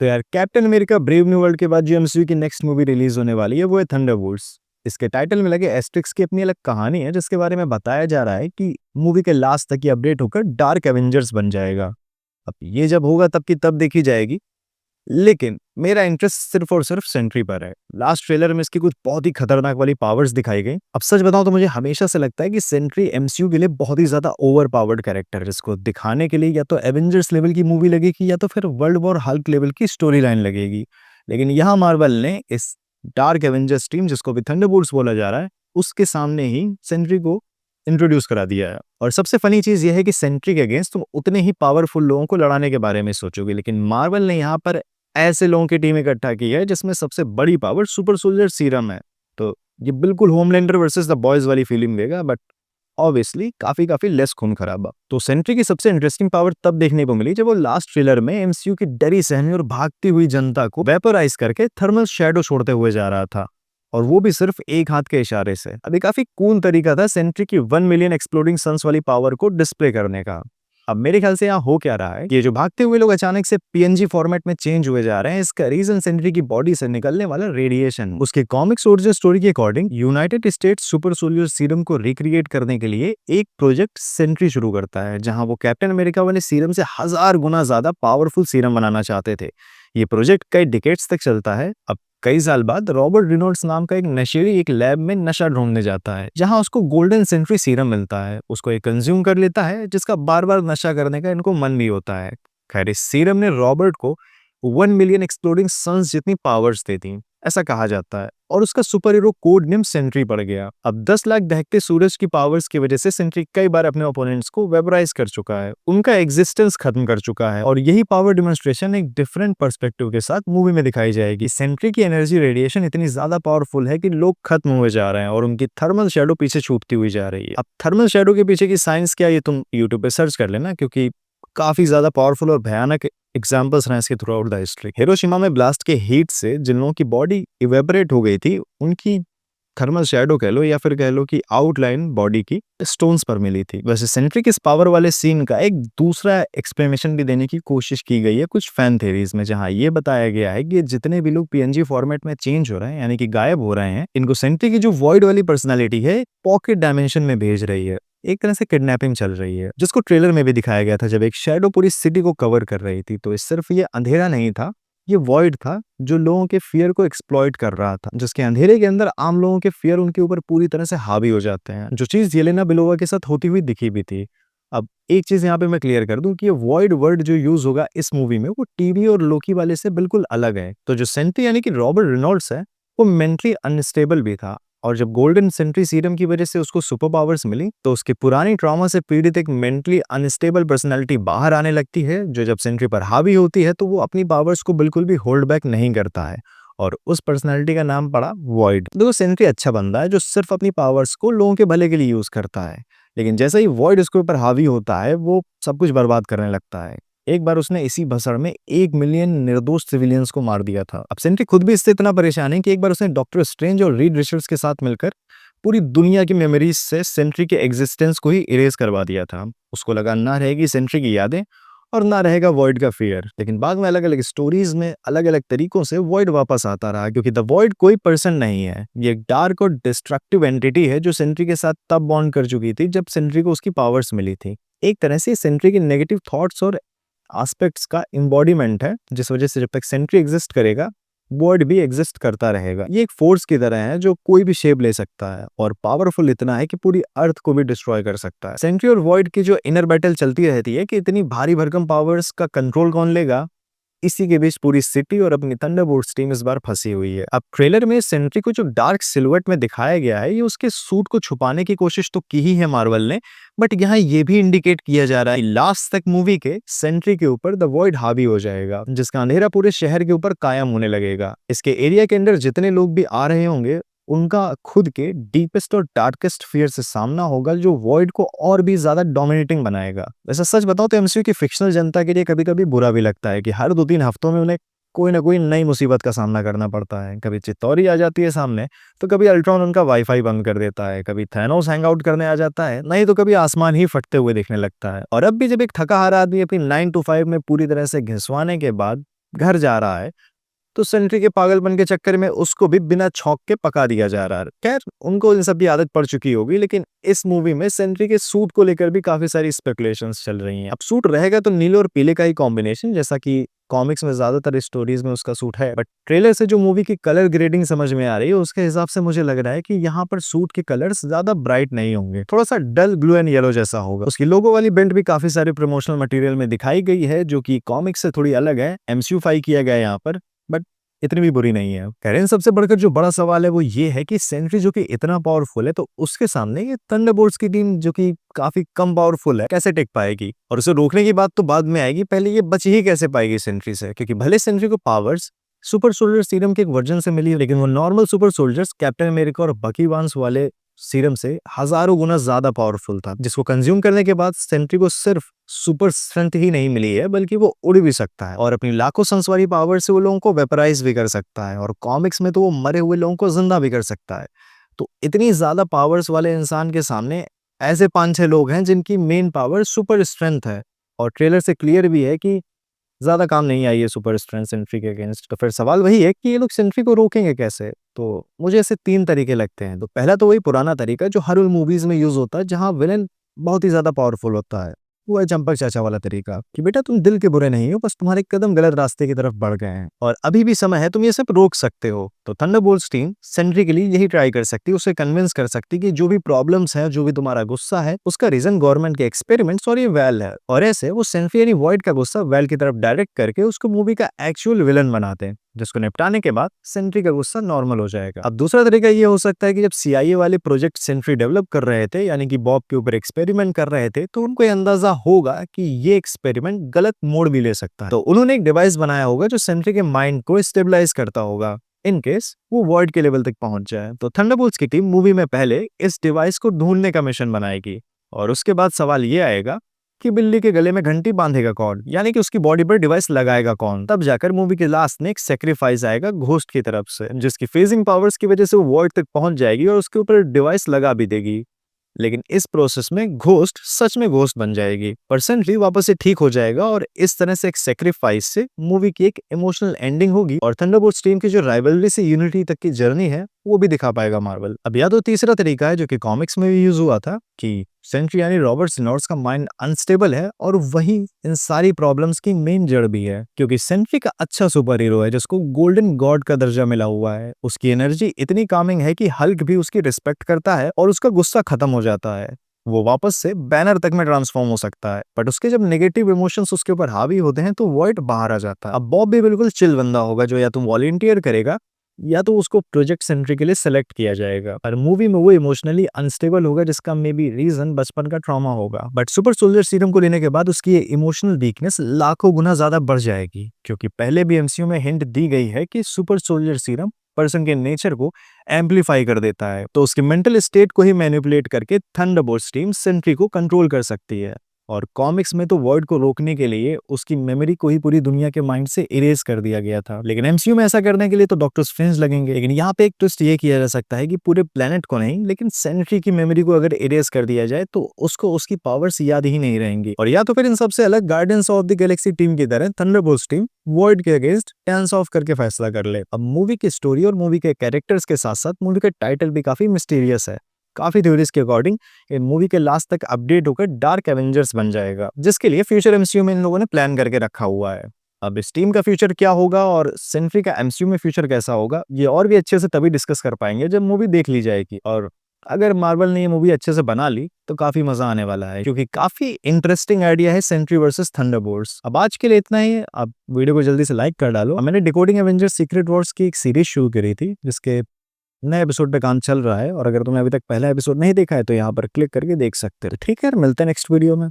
तो यार captain America brave new world के बाद जो एमसीयू की नेक्स्ट मूवी रिलीज होने वाली है वो है थंडरबोल्ट्स। इसके टाइटल में लगे एस्ट्रिक्स की अपनी अलग कहानी है जिसके बारे में बताया जा रहा है कि मूवी के लास्ट तक ये अपडेट होकर डार्क एवेंजर्स बन जाएगा। अब ये जब होगा तब की तब देखी जाएगी, लेकिन मेरा इंटरेस्ट सिर्फ और सिर्फ सेंट्री पर है। लास्ट ट्रेलर में इसकी कुछ बहुत ही खतरनाक वाली पावर्स दिखाई गई। अब सच बताऊं तो मुझे हमेशा से लगता है कि सेंट्री एमसीयू के लिए बहुत ही ज्यादा ओवर पावर्ड कैरेक्टर है जिसको दिखाने के लिए या तो एवेंजर्स लेवल की मूवी लगेगी या तो फिर वर्ल्ड वॉर हल्क लेवल की स्टोरी लाइन लगेगी। लेकिन यहाँ मार्वल ने इस डार्क एवेंजर्स टीम, जिसको भी थंडरबोल्ट्स बोला जा रहा है, उसके सामने ही सेंट्री को इंट्रोड्यूस करा दिया है। और सबसे फनी चीज यह है कि सेंट्री के अगेंस्ट तुम उतने ही पावरफुल लोगों को लड़ाने के बारे में सोचोगे, लेकिन मार्वल ने यहाँ पर ऐसे लोगों की टीम इकट्ठा की है जिसमें सबसे बड़ी पावर सुपर सोल्जर सीरम है। तो ये बिल्कुल होमलैंडर वर्सेस द बॉयज वाली फीलिंग देगा, बट ऑब्वियसली काफी लेस खून खराबा। तो सेंट्री की सबसे इंटरेस्टिंग पावर तब देखने को मिली जब वो लास्ट ट्रेलर में एमसीयू की डरी सहमी और भागती हुई जनता को वेपराइज करके थर्मल शैडो छोड़ते हुए जा रहा था, और वो भी सिर्फ एक हाथ के इशारे से। अभी काफी कूल तरीका था सेंट्री की 1 मिलियन एक्सप्लोडिंग सन्स वाली पावर को डिस्प्ले करने का। अब मेरे ख्याल से यहाँ हो क्या रहा है, ये जो भागते हुए लोग अचानक से पीएनजी फॉर्मेट में चेंज हुए जा रहे हैं, इसका रीजन सेंट्री की बॉडी से निकलने वाला रेडिएशन। उसके कॉमिक्स ओरिजिन स्टोरी के according United states super soldier serum को रिक्रिएट करने के लिए एक प्रोजेक्ट सेंट्री शुरू करता है, जहां वो कैप्टन अमेरिका वाले सीरम से 1000 गुना ज्यादा पावरफुल सीरम बनाना चाहते थे। ये प्रोजेक्ट कई डिकेड्स तक चलता है। अब कई साल बाद रॉबर्ट रिनोल्ड्स नाम का एक नशेड़ी एक लैब में नशा ढूंढने जाता है, जहां उसको गोल्डन सेंट्री सीरम मिलता है। उसको एक कंज्यूम कर लेता है, जिसका बार बार नशा करने का इनको मन भी होता है। खैर, इस सीरम ने रॉबर्ट को 1 मिलियन एक्सप्लोडिंग सन्स जितनी पावर्स दे दी, ऐसा कहा जाता है, और उसका super hero code name Sentry पड़ गया। अब 10 लाख दहकते सूरज की पावर्स की वजह से सेंट्री कई बार अपने ओपोनेंट्स को वेपराइज कर चुका है, उनका एग्जिस्टेंस खत्म कर चुका है, और यही पावर डेमोन्स्ट्रेशन एक डिफरेंट पर्सपेक्टिव के साथ मूवी में दिखाई जाएगी। सेंट्री की एनर्जी रेडिएशन इतनी ज्यादा पावरफुल है कि लोग खत्म हुए जा रहे हैं और उनकी थर्मल शैडो पीछे छूटती हुई जा रही है। अब थर्मल शैडो के पीछे की साइंस क्या, ये तुम यूट्यूब पे सर्च कर लेना, क्योंकि काफी ज्यादा पावरफुल और भयानक एग्जाम्पल्स रहे इसके through out the history. Hiroshima में ब्लास्ट के हीट से जिन लोगों की बॉडी इवेपोरेट हो गई थी, उनकी थर्मल शैडो कह लो या फिर कह लो कि आउटलाइन बॉडी की स्टोन्स पर मिली थी। वैसे सेंट्रिक इस पावर वाले सीन का एक दूसरा एक्सप्लेनेशन भी देने की कोशिश की गई है कुछ फैन थ्योरीज में, जहां ये बताया गया है कि जितने भी लोग पीएनजी फॉर्मेट में चेंज हो रहे हैं, यानी कि गायब हो रहे हैं, इनको सेंट्रिक की जो वॉइड वाली पर्सनालिटी है पॉकेट डायमेंशन में भेज रही है। एक तरह से किडनैपिंग चल रही है, जिसको ट्रेलर में भी दिखाया गया था जब एक शैडो पूरी सिटी को कवर कर रही थी। तो सिर्फ ये अंधेरा नहीं था, ये वॉइड था जो लोगों के फियर को एक्सप्लॉइट कर रहा था, जिसके अंधेरे के अंदर आम लोगों के फियर उनके ऊपर पूरी तरह से हावी हो जाते हैं, जो चीज येलेना बेलोवा के साथ होती हुई दिखी भी थी। अब एक चीज यहाँ पे मैं क्लियर कर दूं कि ये वॉइड वर्ड जो यूज होगा इस मूवी में वो टीवी और लोकी वाले से बिल्कुल अलग है। तो जो सेंट्री यानी कि रॉबर्ट रेनॉल्ड्स है, वो मेंटली अनस्टेबल भी था, और जब गोल्डन सेंट्री सीरम की वजह से उसको सुपर पावर्स मिली तो उसके पुरानी ट्रॉमा से पीड़ित एक मेंटली अनस्टेबल पर्सनालिटी बाहर आने लगती है, जो जब सेंट्री पर हावी होती है तो वो अपनी पावर्स को बिल्कुल भी होल्ड बैक नहीं करता है, और उस पर्सनालिटी का नाम पड़ा वॉइड। देखो, सेंट्री अच्छा बंदा है जो सिर्फ अपनी पावर्स को लोगों के भले के लिए यूज करता है, लेकिन जैसे ही वॉइड उसके ऊपर हावी होता है वो सब कुछ बर्बाद करने लगता है। एक बार उसने इसी भसड़ में 1 मिलियन निर्दोष सिविलियंस को मार दिया था। अब सेंट्री खुद भी इससे इतना परेशान है कि एक बार उसने डॉक्टर स्ट्रेंज और रीड रिचर्ड्स के साथ मिलकर पूरी दुनिया की मेमोरीज से सेंट्री के एग्जिस्टेंस को ही इरेज करवा दिया था। उसको लगा ना रहेगी सेंट्री की यादें और ना रहेगा वॉइड का फियर, लेकिन बाद में अलग अलग स्टोरीज में अलग अलग तरीकों से वॉइड वापस आता रहा, क्योंकि द वॉइड कोई पर्सन नहीं है, ये एक डार्क और डिस्ट्रक्टिव एंटिटी है जो सेंट्री के साथ तब बॉन्ड कर चुकी थी जब सेंट्री को उसकी पावर्स मिली थी। एक तरह से सेंट्री के नेगेटिव थॉट्स और एस्पेक्ट्स का एम्बॉडीमेंट है, जिस वजह से जब तक सेंट्री एग्जिस्ट करेगा वर्ड भी एग्जिस्ट करता रहेगा। ये एक फोर्स की तरह है जो कोई भी शेप ले सकता है और पावरफुल इतना है कि पूरी अर्थ को भी डिस्ट्रॉय कर सकता है। सेंट्री और वॉइड की जो इनर बैटल चलती रहती है कि इतनी भारी भरकम पावर्स का कंट्रोल कौन लेगा, इसी के बीच पूरी सिटी और अपनी थंडरबोल्ट्स टीम इस बार फंसी हुई है। अब ट्रेलर में सेंट्री को जो डार्क सिलुएट में दिखाया गया है, ये उसके सूट को छुपाने की कोशिश तो की ही है मार्वल ने, बट यहाँ ये भी इंडिकेट किया जा रहा है लास्ट तक मूवी के सेंट्री के ऊपर द वॉइड हावी हो जाएगा, जिसका अंधेरा पूरे शहर के ऊपर कायम होने लगेगा। इसके एरिया के अंदर जितने लोग भी आ रहे होंगे उनका खुद के डीपेस्ट और डार्केस्ट फियर से सामना होगा, जो वॉइड को और भी ज्यादा डोमिनेटिंग बनाएगा। वैसे सच बताओ तो एमसीयू की फिक्शनल जनता के लिए कभी कभी बुरा भी लगता है कि हर 2-3 हफ्तों में उन्हें कोई ना कोई नई मुसीबत का सामना करना पड़ता है। कभी चित्तौरी आ जाती है सामने, तो कभी अल्ट्रॉन उनका वाईफाई बंद कर देता है, कभी थैनोस हैंग आउट करने आ जाता है, नहीं तो कभी आसमान ही फटते हुए दिखने लगता है। और अब भी जब एक थका हारा आदमी अपनी 9 to 5 में पूरी तरह से घिसवाने के बाद घर जा रहा है, तो सेंट्री के पागलपन के चक्कर में उसको भी बिना छौंक के पका दिया जा रहा है। खैर, उनको इन सब की आदत पड़ चुकी होगी, लेकिन इस मूवी में सेंट्री के सूट को लेकर भी काफी सारी स्पेकुलेशंस चल रही हैं। अब सूट रहेगा तो नीले और पीले का ही कॉम्बिनेशन, जैसा कि कॉमिक्स में ज्यादातर स्टोरीज में उसका सूट है, बट ट्रेलर से जो मूवी की कलर ग्रेडिंग समझ में आ रही है उसके हिसाब से मुझे लग रहा है कि यहाँ पर सूट के कलर्स ज्यादा ब्राइट नहीं होंगे, थोड़ा सा डल ब्लू एंड येलो जैसा होगा। उसकी लोगो वाली बेल्ट भी काफी सारे प्रमोशनल मटेरियल में दिखाई गई है, जो कि कॉमिक्स से थोड़ी अलग है, MCU किया गया है यहाँ पर, बट इतनी भी बुरी नहीं है। करें, सबसे बढ़कर जो बड़ा सवाल है वो ये है कि सेंट्री जो कि इतना पावरफुल है, तो उसके सामने ये थंडरबोल्ट्स की टीम जो कि काफी कम पावरफुल है कैसे टिक पाएगी? और उसे रोकने की बात तो बाद में आएगी, पहले ये बच ही कैसे पाएगी सेंट्री से? क्योंकि भले सेंट्री को पावर्स सुपर सोल्जर सीरम के एक वर्जन से मिली है, लेकिन वो normal super soldiers captain America और बकी बार्न्स वाले सीरम से हजारों गुना ज्यादा पावरफुल था, जिसको कंज्यूम करने के बाद सेंट्री को सिर्फ सुपर स्ट्रेंथ ही नहीं मिली है, बल्कि वो उड़ भी सकता है और अपनी लाखों संस्वारी पावर से वो लोगों को वेपराइज भी कर सकता है, और कॉमिक्स में तो वो मरे हुए लोगों को जिंदा भी कर सकता है। तो इतनी ज्यादा पावर्स वाले इंसान के सामने ऐसे 5-6 लोग हैं जिनकी मेन पावर सुपर स्ट्रेंथ है, और ट्रेलर से क्लियर भी है कि ज्यादा काम नहीं आई है सुपर स्ट्रेंथ सेंट्री के अगेंस्ट। तो फिर सवाल वही है कि ये लोग सेंट्री को रोकेंगे कैसे? तो मुझे ऐसे 3 तरीके लगते हैं। तो पहला तो वही पुराना तरीका जो हर मूवीज में यूज होता है, जहां विलेन बहुत ही ज्यादा पावरफुल होता है, वो है चंपक चाचा वाला तरीका कि बेटा तुम दिल के बुरे नहीं हो, बस तुम्हारे कदम गलत रास्ते की तरफ बढ़ गए हैं और अभी भी समय है, तुम ये सब रोक सकते हो। तो थंडरबोल्ट्स टीम सेंट्री के लिए यही ट्राई कर सकती है, उसे कन्विंस कर सकती कि जो भी प्रॉब्लम्स है, जो भी तुम्हारा गुस्सा है, उसका रीजन गवर्नमेंट के एक्सपेरिमेंट्स और ये वेल है। और ऐसे वो सेंट्री यानी वॉइड का गुस्सा वेल की तरफ डायरेक्ट करके उसको मूवी का एक्चुअल विलन बनाते हैं, जिसको निपटाने के बाद सेंट्री का गुस्सा नॉर्मल हो जाएगा। अब दूसरा तरीका ये हो सकता है कि जब CIA वाले प्रोजेक्ट सेंट्री डेवलप कर रहे थे, यानी कि बॉब के ऊपर एक्सपेरिमेंट कर रहे थे, तो उनको ये अंदाजा होगा कि ये एक्सपेरिमेंट गलत मोड़ भी ले सकता है, तो उन्होंने एक डिवाइस बनाया होगा जो सेंट्री के माइंड को स्टेबलाइज करता होगा इन केस वो वॉइड के लेवल तक पहुंच जाए। तो थंडरबोल्ट्स की टीम मूवी में पहले इस डिवाइस को ढूंढने का मिशन बनाएगी, और उसके बाद सवाल ये आएगा कि बिल्ली के गले में घंटी बांधेगा कौन, यानी कि उसकी बॉडी पर डिवाइस लगाएगा कौन। तब जाकर मूवी के लास्ट में एक सेक्रीफाइस आएगा घोस्ट की तरफ से, जिसकी फेजिंग पावर्स की वजह से वो वॉइड तक पहुंच जाएगी और उसके ऊपर डिवाइस लगा भी देगी। लेकिन इस प्रोसेस में घोस्ट सच में घोस्ट बन जाएगी, पर सेंट्री वापस से ठीक हो जाएगा, और इस तरह से एक सेक्रीफाइस से मूवी की एक इमोशनल एंडिंग होगी, और थंडरबोल्ट्स टीम की जो राइवलरी से यूनिटी तक की जर्नी है वो भी दिखा पाएगा मार्वल। अब या तो तीसरा तरीका है जो कि कॉमिक्स में भी यूज हुआ था कि सेंट्री यानी रॉबर्ट नॉर्स का माइंड अनस्टेबल है, और वही इन सारी प्रॉब्लम्स की मेन जड़ भी है, क्योंकि सेंट्री का अच्छा सुपर हीरो है जिसको गोल्डन गॉड का दर्जा मिला हुआ है। उसकी एनर्जी इतनी कामिंग है कि हल्क भी उसकी रिस्पेक्ट करता है और उसका गुस्सा खत्म हो जाता है, वो वापस से बैनर तक में ट्रांसफॉर्म हो सकता है। बट उसके जब नेगेटिव इमोशंस उसके ऊपर हावी होते हैं तो वॉइड बाहर आ जाता है। अब बॉब भी बिल्कुल चिल बंदा होगा जो या तो वॉलंटियर करेगा या तो उसको प्रोजेक्ट सेंट्री के लिए सेलेक्ट किया जाएगा, और मूवी में वो इमोशनली अनस्टेबल होगा जिसका मे बी रीजन बचपन का ट्रॉमा होगा। बट सुपर सोल्जर सीरम को लेने के बाद उसकी ये इमोशनल वीकनेस लाखों गुना ज्यादा बढ़ जाएगी, क्योंकि पहले भी MCU में हिंट दी गई है कि सुपर सोल्जर सीरम पर्सन के नेचर को एम्पलीफाई कर देता है, तो उसकी मेंटल स्टेट को ही मैनिपुलेट करके थंडरबोल्ट्स टीम सेंट्री को कंट्रोल कर सकती है। और कॉमिक्स में तो वॉइड को रोकने के लिए उसकी मेमोरी को ही पूरी दुनिया के माइंड से इरेज कर दिया गया था, लेकिन MCU में ऐसा करने के लिए तो डॉक्टर स्ट्रेंज लगेंगे। लेकिन यहाँ पे एक ट्विस्ट ये किया जा सकता है कि पूरे प्लेनेट को नहीं, लेकिन सेंट्री की मेमोरी को अगर इरेज कर दिया जाए तो उसको उसकी पावर्स याद ही नहीं रहेंगी, और या तो फिर इन सबसे अलग guardians of the Galaxy team की तरह थंडरबोल्ट्स टीम वॉइड के अगेंस्ट टेंस ऑफ करके फैसला कर ले। अब मूवी की स्टोरी और मूवी के कैरेक्टर्स के साथ साथ मूवी का टाइटल भी काफी मिस्टीरियस है। काफी थ्योरीज के अकॉर्डिंग ये मूवी के लास्ट तक अपडेट होकर डार्क एवेंजर्स बन जाएगा, जिसके लिए फ्यूचर MCU में इन लोगों ने प्लान करके रखा हुआ है। अब इस टीम का फ्यूचर क्या होगा और सेंट्री का MCU में फ्यूचर कैसा होगा, ये और भी अच्छे से तभी डिस्कस कर पाएंगे जब मूवी देख ली जाएगी। और अगर मार्वल ने ये मूवी अच्छे से बना ली तो काफी मजा आने वाला है, क्योंकि काफी इंटरेस्टिंग आइडिया है सेंट्री वर्सेस थंडरबोल्ट्स। अब आज के लिए इतना ही है, आप वीडियो को जल्दी से लाइक कर डालो। मैंने डिकोडिंग एवेंजर्स सीक्रेट वॉर्स की एक सीरीज शुरू करी थी जिसके नए एपिसोड पे काम चल रहा है, और अगर तुमने अभी तक पहला एपिसोड नहीं देखा है तो यहाँ पर क्लिक करके देख सकते हो। ठीक है, मिलते हैं नेक्स्ट वीडियो में।